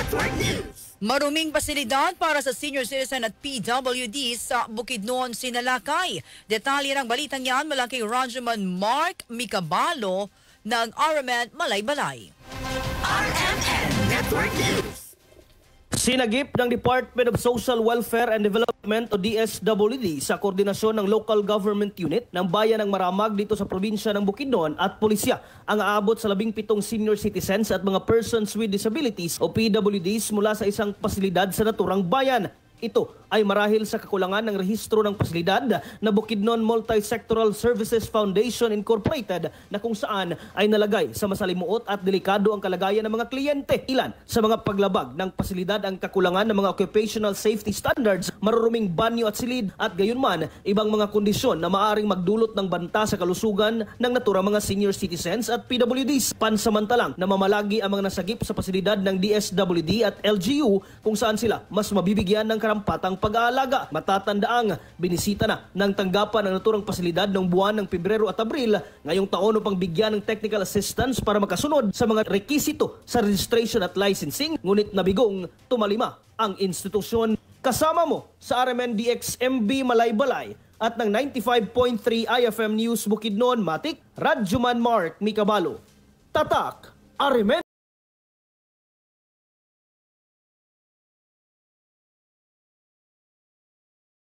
Network News. Maruming pasilidad para sa senior citizen at PWD sa Bukidnon, Sinalakay. Detalye ng balitang yan mula kay Radyoman Mark Micabalo ng RMN Malaybalay. RMN Network News. Sinagip ng Department of Social Welfare and Development o DSWD sa koordinasyon ng local government unit ng bayan ng Maramag dito sa probinsya ng Bukidnon at pulisya ang aabot sa 17 senior citizens at mga persons with disabilities o PWDs mula sa isang pasilidad sa naturang bayan. Ito ay marahil sa kakulangan ng rehistro ng pasilidad na Bukidnon Multi-Sectoral Services Foundation Incorporated na kung saan ay nalagay sa masalimuot at delikado ang kalagayan ng mga kliyente. Ilan sa mga paglabag ng pasilidad ang kakulangan ng mga occupational safety standards, maruruming banyo at silid at gayunman ibang mga kondisyon na maaring magdulot ng banta sa kalusugan ng naturang mga senior citizens at PWDs. Pansamantalang namamalagi ang mga nasagip sa pasilidad ng DSWD at LGU kung saan sila mas mabibigyan ng karampatang pag-aalaga. Matatandaang binisita na ng tanggapan ng naturang pasilidad noong buwan ng Pebrero at Abril ngayong taon upang bigyan ng technical assistance para makasunod sa mga rekisito sa registration at licensing, ngunit nabigong tumalima ang institusyon. Kasama mo sa RMN DXMB Malaybalay at ng 95.3 IFM News Bukidnon, Matik, Radyoman Mark Micabalo. Tatak, RMN.